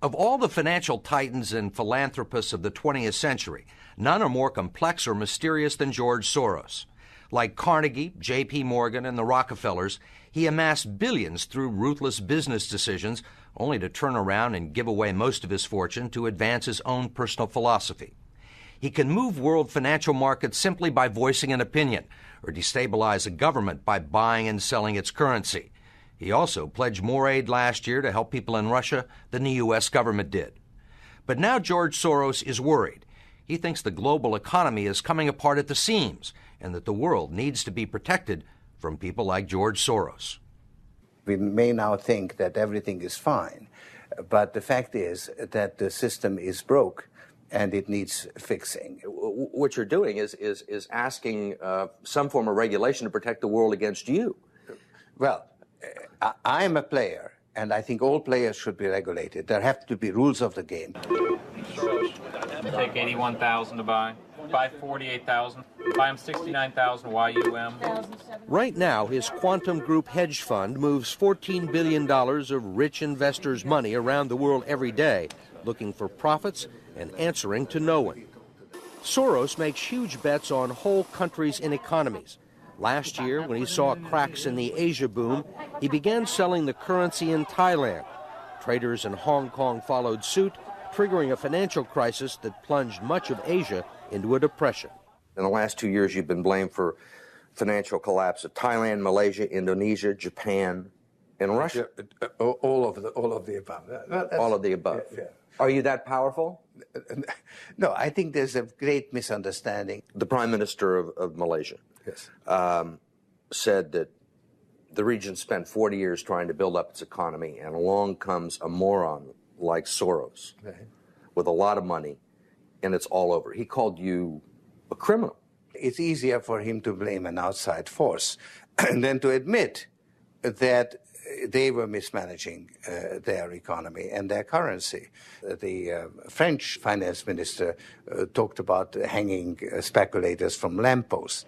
Of all the financial titans and philanthropists of the 20th century, none are more complex or mysterious than George Soros. Like Carnegie, J.P. Morgan, and the Rockefellers, he amassed billions through ruthless business decisions, only to turn around and give away most of his fortune to advance his own personal philosophy. He can move world financial markets simply by voicing an opinion, or destabilize a government by buying and selling its currency. He also pledged more aid last year to help people in Russia than the U.S. government did. But now George Soros is worried. He thinks the global economy is coming apart at the seams and that the world needs to be protected from people like George Soros. We may now think that everything is fine, but the fact is that the system is broke and it needs fixing. What you're doing is asking some form of regulation to protect the world against you. Well, I am a player, and I think all players should be regulated. There have to be rules of the game. Take 81,000 to buy. Buy 48,000. Buy him 69,000 YUM. Right now, his Quantum Group hedge fund moves $14 billion of rich investors' money around the world every day, looking for profits and answering to no one. Soros makes huge bets on whole countries and economies. Last year, when he saw cracks in the Asia boom, he began selling the currency in Thailand. Traders in Hong Kong followed suit, triggering a financial crisis that plunged much of Asia into a depression. In the last 2 years, you've been blamed for financial collapse of Thailand, Malaysia, Indonesia, Japan, and Russia. All of the above. All of the above. Yeah. Are you that powerful? No, I think there's a great misunderstanding. The Prime Minister of Malaysia said that the region spent 40 years trying to build up its economy, and along comes a moron like Soros with a lot of money, and it's all over. He called you a criminal. It's easier for him to blame an outside force than to admit that they were mismanaging their economy and their currency. The French finance minister talked about hanging speculators from lampposts.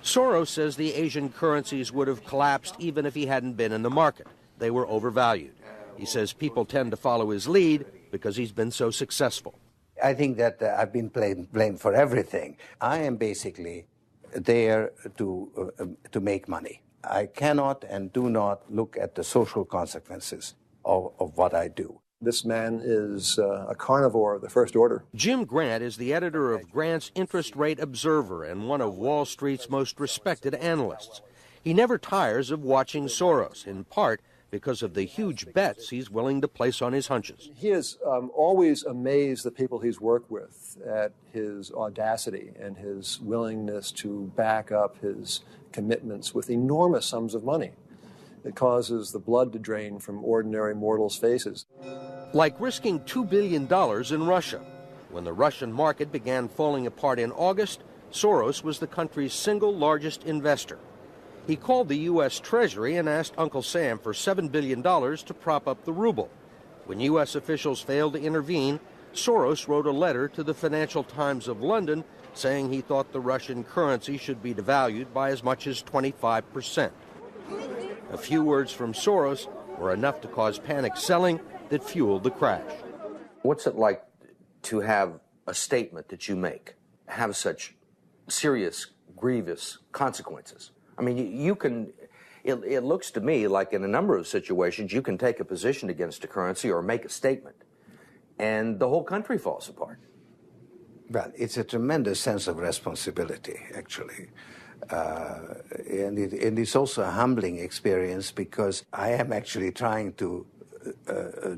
Soros says the Asian currencies would have collapsed even if he hadn't been in the market. They were overvalued. He says people tend to follow his lead because he's been so successful. I think that I've been blamed for everything. I am basically there to make money. I cannot and do not look at the social consequences of what I do. This man is a carnivore of the first order. Jim Grant is the editor of Grant's Interest Rate Observer and one of Wall Street's most respected analysts. He never tires of watching Soros, in part because of the huge bets he's willing to place on his hunches. He has always amazed the people he's worked with at his audacity and his willingness to back up his commitments with enormous sums of money. It causes the blood to drain from ordinary mortals' faces. Like risking $2 billion in Russia. When the Russian market began falling apart in August, Soros was the country's single largest investor. He called the U.S. Treasury and asked Uncle Sam for $7 billion to prop up the ruble. When U.S. officials failed to intervene, Soros wrote a letter to the Financial Times of London saying he thought the Russian currency should be devalued by as much as 25%. A few words from Soros were enough to cause panic selling that fueled the crash. What's it like to have a statement that you make have such serious, grievous consequences? I mean, you can, it looks to me like in a number of situations you can take a position against a currency or make a statement, and the whole country falls apart. Well, it's a tremendous sense of responsibility, actually. And it's also a humbling experience because I am actually trying to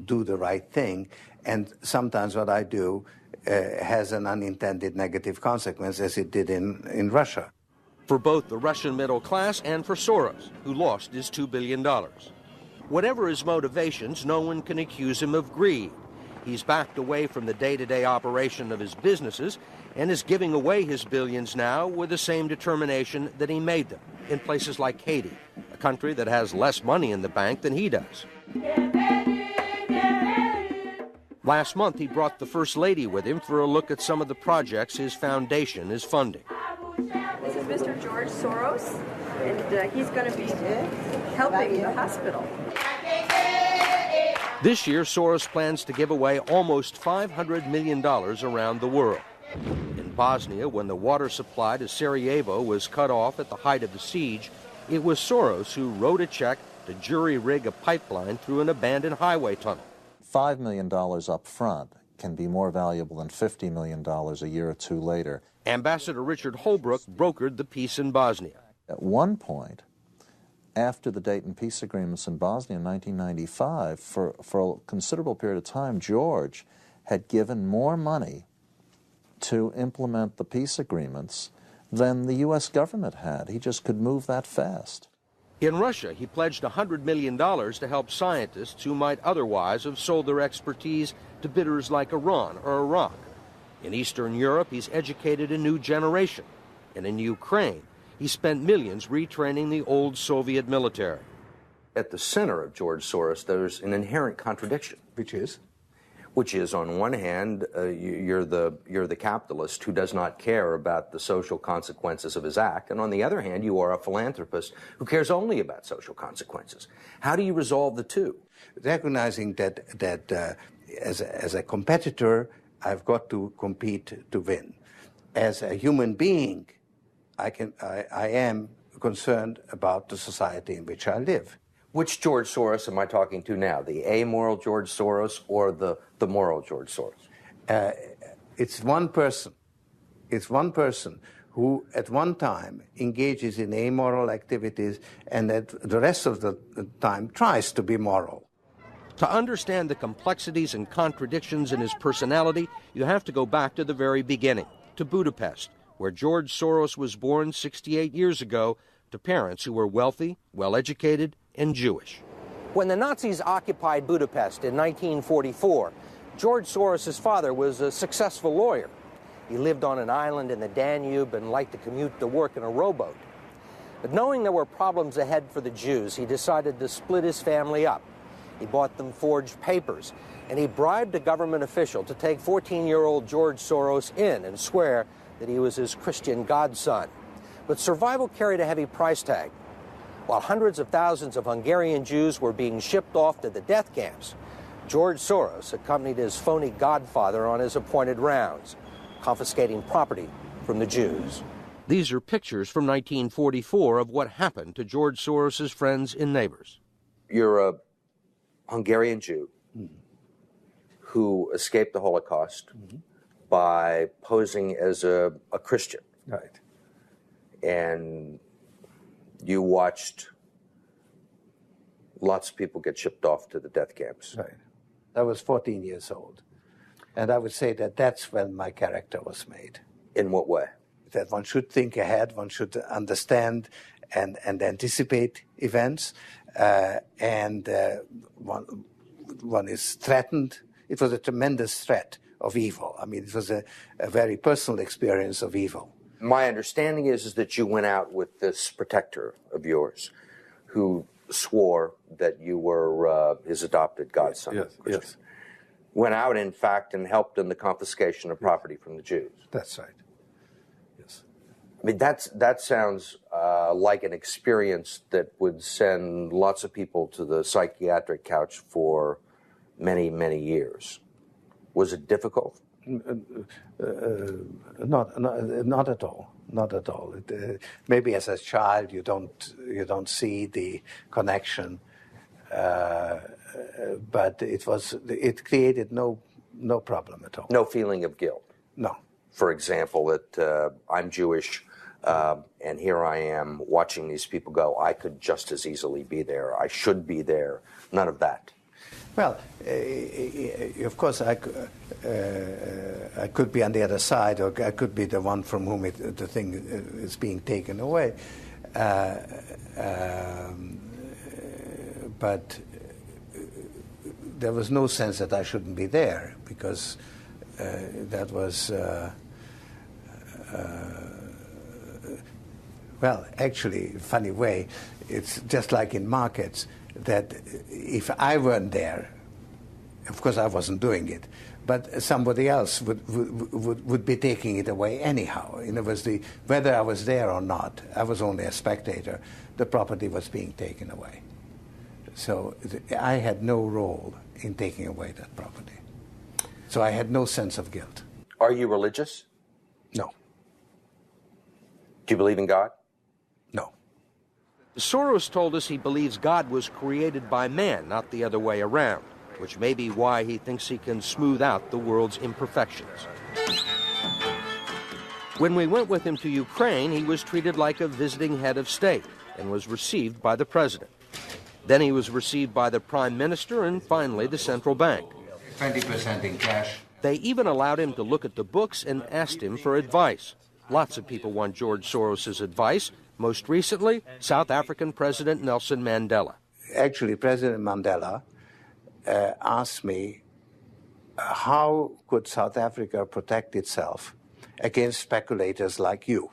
do the right thing, and sometimes what I do has an unintended negative consequence, as it did in Russia. For both the Russian middle class and for Soros, who lost his $2 billion. Whatever his motivations, no one can accuse him of greed. He's backed away from the day-to-day operation of his businesses and is giving away his billions now with the same determination that he made them in places like Haiti, a country that has less money in the bank than he does. Last month, he brought the First Lady with him for a look at some of the projects his foundation is funding. This is Mr. George Soros, and he's going to be helping the hospital. This year, Soros plans to give away almost $500 million around the world. In Bosnia, when the water supply to Sarajevo was cut off at the height of the siege, it was Soros who wrote a check to jury-rig a pipeline through an abandoned highway tunnel. $5 million up front can be more valuable than $50 million a year or two later. Ambassador Richard Holbrooke brokered the peace in Bosnia. At one point, after the Dayton peace agreements in Bosnia in 1995, for a considerable period of time, George had given more money to implement the peace agreements than the U.S. government had. He just could move that fast. In Russia, he pledged $100 million to help scientists who might otherwise have sold their expertise to bidders like Iran or Iraq. In Eastern Europe, he's educated a new generation. And in Ukraine, he spent millions retraining the old Soviet military. At the center of George Soros, there's an inherent contradiction. Which is? Which is, on one hand, you're the capitalist who does not care about the social consequences of his act, and on the other hand, you are a philanthropist who cares only about social consequences. How do you resolve the two? Recognizing that as a competitor, I've got to compete to win. As a human being, I am concerned about the society in which I live. Which George Soros am I talking to now? The amoral George Soros or the moral George Soros? It's one person. It's one person who at one time engages in amoral activities and at the rest of the time tries to be moral. To understand the complexities and contradictions in his personality, you have to go back to the very beginning, to Budapest, where George Soros was born 68 years ago to parents who were wealthy, well-educated, and Jewish. When the Nazis occupied Budapest in 1944, George Soros' father was a successful lawyer. He lived on an island in the Danube and liked to commute to work in a rowboat. But knowing there were problems ahead for the Jews, he decided to split his family up. He bought them forged papers, and he bribed a government official to take 14-year-old George Soros in and swear that he was his Christian godson. But survival carried a heavy price tag. While hundreds of thousands of Hungarian Jews were being shipped off to the death camps, George Soros accompanied his phony godfather on his appointed rounds, confiscating property from the Jews. These are pictures from 1944 of what happened to George Soros' friends and neighbors. You're a Hungarian Jew who escaped the Holocaust by posing as a Christian. Right. And you watched lots of people get shipped off to the death camps. Right. I was 14 years old. And I would say that that's when my character was made. In what way? That one should think ahead, one should understand and anticipate events, and one is threatened. It was a tremendous threat of evil. I mean, it was a very personal experience of evil. My understanding is that you went out with this protector of yours who swore that you were his adopted godson. Yes. Went out, in fact, and helped in the confiscation of property from the Jews. That's right. Yes. I mean, that sounds like an experience that would send lots of people to the psychiatric couch for many, many years. Was it difficult? Not at all. Not at all. Maybe as a child you don't see the connection, but it created no problem at all. No feeling of guilt. No. For example, that I'm Jewish, and here I am watching these people go. I could just as easily be there. I should be there. None of that. Well, of course, I could be on the other side, or I could be the one from whom the thing is being taken away. But there was no sense that I shouldn't be there, because that was, well, actually, funny way, it's just like in markets, that if I weren't there, of course I wasn't doing it, but somebody else would be taking it away anyhow. In other words, whether I was there or not, I was only a spectator, the property was being taken away. So I had no role in taking away that property. So I had no sense of guilt. Are you religious? No. Do you believe in God? No. Soros told us he believes God was created by man, not the other way around, which may be why he thinks he can smooth out the world's imperfections. When we went with him to Ukraine, he was treated like a visiting head of state and was received by the president. Then he was received by the prime minister and finally the central bank. 20% in cash. They even allowed him to look at the books and asked him for advice. Lots of people want George Soros' advice. Most recently, South African President Nelson Mandela. Actually, President Mandela asked me, how could South Africa protect itself against speculators like you?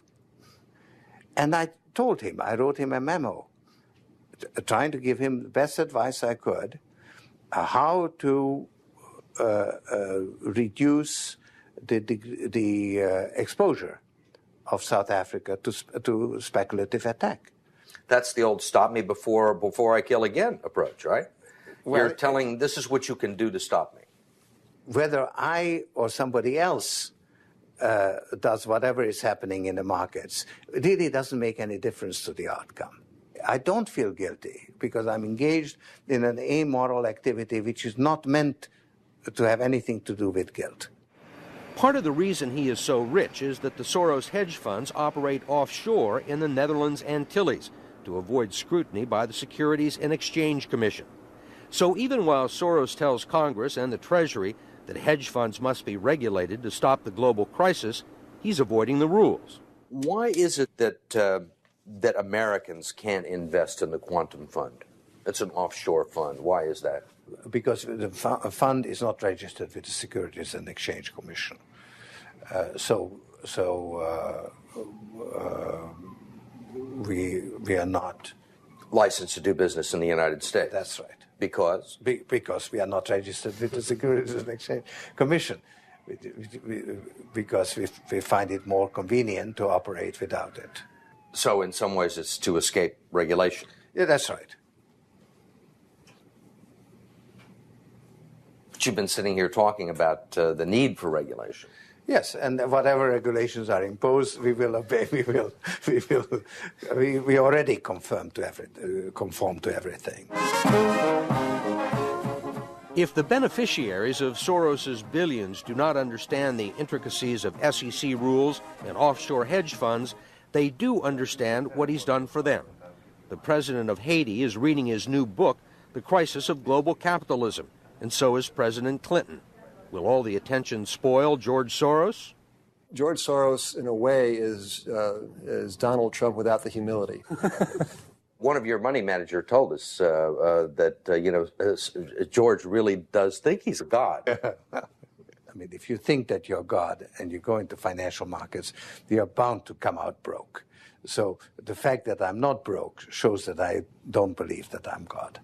And I told him, I wrote him a memo, trying to give him the best advice I could, how to reduce the exposure of South Africa to speculative attack. That's the old stop me before I kill again approach, right? Well, you're telling this is what you can do to stop me. Whether I or somebody else does whatever is happening in the markets, it really doesn't make any difference to the outcome. I don't feel guilty because I'm engaged in an amoral activity which is not meant to have anything to do with guilt. Part of the reason he is so rich is that the Soros hedge funds operate offshore in the Netherlands Antilles to avoid scrutiny by the Securities and Exchange Commission. So even while Soros tells Congress and the Treasury that hedge funds must be regulated to stop the global crisis, he's avoiding the rules. Why is it that Americans can't invest in the quantum fund? It's an offshore fund. Why is that? Because the fund is not registered with the Securities and Exchange Commission. We are not licensed to do business in the United States. That's right. Because? Because we are not registered with the Securities and Exchange Commission. Because we find it more convenient to operate without it. So in some ways it's to escape regulation. Yeah, that's right. But you've been sitting here talking about the need for regulation. Yes, and whatever regulations are imposed, we will obey. We already conform to everything. If the beneficiaries of Soros's billions do not understand the intricacies of SEC rules and offshore hedge funds, they do understand what he's done for them. The president of Haiti is reading his new book, The Crisis of Global Capitalism, and so is President Clinton. Will all the attention spoil George Soros? George Soros, in a way, is Donald Trump without the humility. One of your money manager told us that George really does think he's a god. I mean, if you think that you're God and you go into financial markets, you're bound to come out broke. So the fact that I'm not broke shows that I don't believe that I'm God.